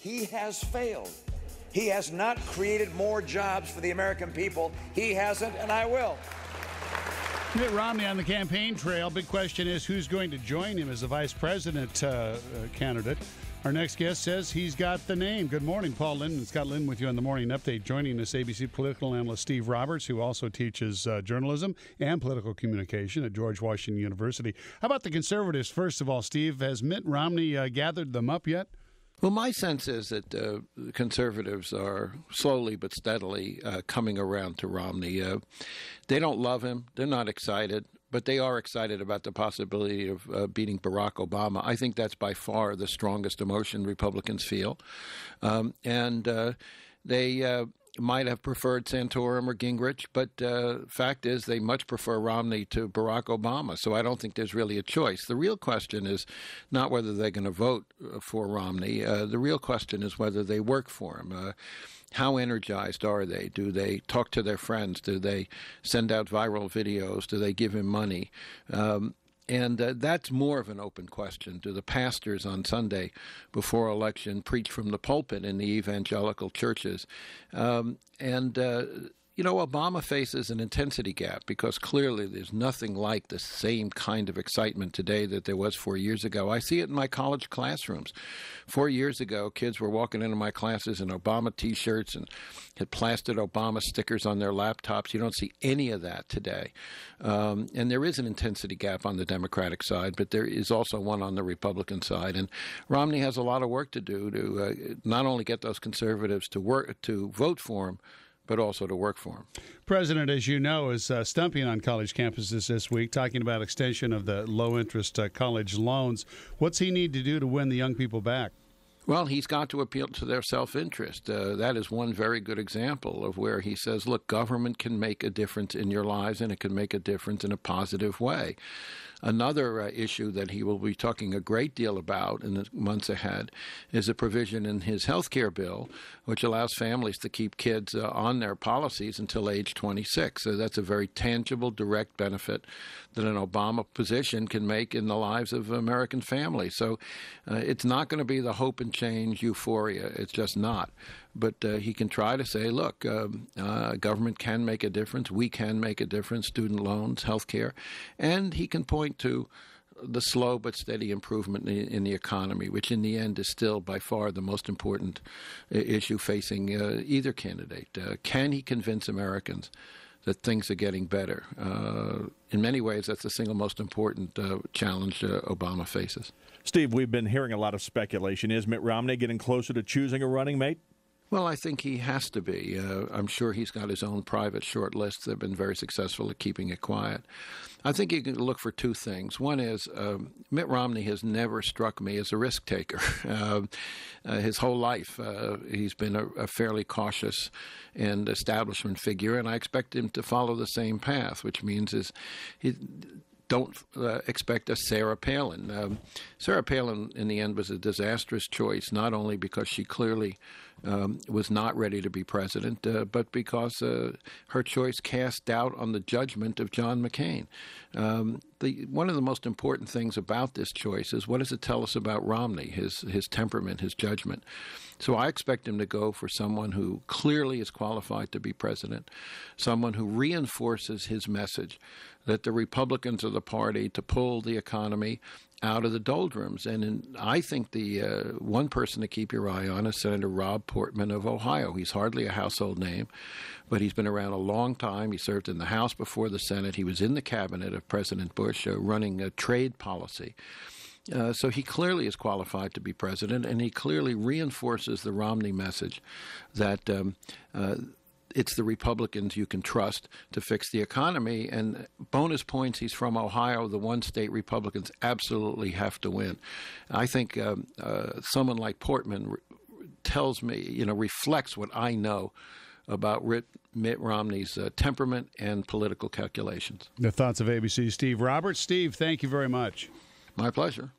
He has failed. He has not created more jobs for the American people. He hasn't, and I will. Mitt Romney on the campaign trail. Big question is who's going to join him as the vice president candidate. Our next guest says he's got the name. Good morning, Paul Lindman. Scott Lynn with you on the Morning Update. Joining us, ABC political analyst Steve Roberts, who also teaches journalism and political communication at George Washington University. How about the conservatives? First of all, Steve, has Mitt Romney gathered them up yet? Well, my sense is that conservatives are slowly but steadily coming around to Romney. They don't love him. They're not excited. But they are excited about the possibility of beating Barack Obama. I think that's by far the strongest emotion Republicans feel. They might have preferred Santorum or Gingrich, but fact is they much prefer Romney to Barack Obama. So I don't think there's really a choice. The real question is not whether they're going to vote for Romney. The real question is whether they work for him. How energized are they? Do they talk to their friends? Do they send out viral videos? Do they give him money? And that's more of an open question. Do the pastors on Sunday before election preach from the pulpit in the evangelical churches? Obama faces an intensity gap because clearly there's nothing like the same kind of excitement today that there was 4 years ago. I see it in my college classrooms. 4 years ago, kids were walking into my classes in Obama T-shirts and had plastered Obama stickers on their laptops. You don't see any of that today. And there is an intensity gap on the Democratic side, but there is also one on the Republican side. And Romney has a lot of work to do to not only get those conservatives to vote for him, but also to work for him. President, as you know, is stumping on college campuses this week, talking about extension of the low-interest college loans. What's he need to do to win the young people back? Well, he's got to appeal to their self-interest. That is one very good example of where he says, look, government can make a difference in your lives, and it can make a difference in a positive way. Another issue that he will be talking a great deal about in the months ahead is a provision in his health care bill, which allows families to keep kids on their policies until age 26. So that's a very tangible, direct benefit that an Obama position can make in the lives of American families. So it's not going to be the hope and change euphoria. It's just not. But he can try to say, look, government can make a difference. We can make a difference, student loans, health care. And he can point to the slow but steady improvement in the economy, which in the end is still by far the most important issue facing either candidate. Can he convince Americans that things are getting better? In many ways, that's the single most important challenge Obama faces. Steve, we've been hearing a lot of speculation. Is Mitt Romney getting closer to choosing a running mate? Well, I think he has to be. I'm sure he's got his own private short lists that have been very successful at keeping it quiet. I think you can look for two things. One is Mitt Romney has never struck me as a risk taker. His whole life, he's been a fairly cautious and establishment figure, and I expect him to follow the same path, which means don't expect a Sarah Palin. Sarah Palin, in the end, was a disastrous choice, not only because she clearly was not ready to be president, but because her choice cast doubt on the judgment of John McCain. One of the most important things about this choice is what does it tell us about Romney, his temperament, his judgment. So I expect him to go for someone who clearly is qualified to be president, someone who reinforces his message that the Republicans are the party to pull the economy out of the doldrums. And I think the one person to keep your eye on is Senator Portman of Ohio. He's hardly a household name, but he's been around a long time. He served in the House before the Senate. He was in the cabinet of President Bush running a trade policy. So he clearly is qualified to be president, and he clearly reinforces the Romney message that it's the Republicans you can trust to fix the economy. And bonus points, he's from Ohio, the one state Republicans absolutely have to win. I think someone like Portman tells me, reflects what I know about Mitt Romney's temperament and political calculations. The thoughts of ABC's Steve Roberts. Steve, thank you very much. My pleasure.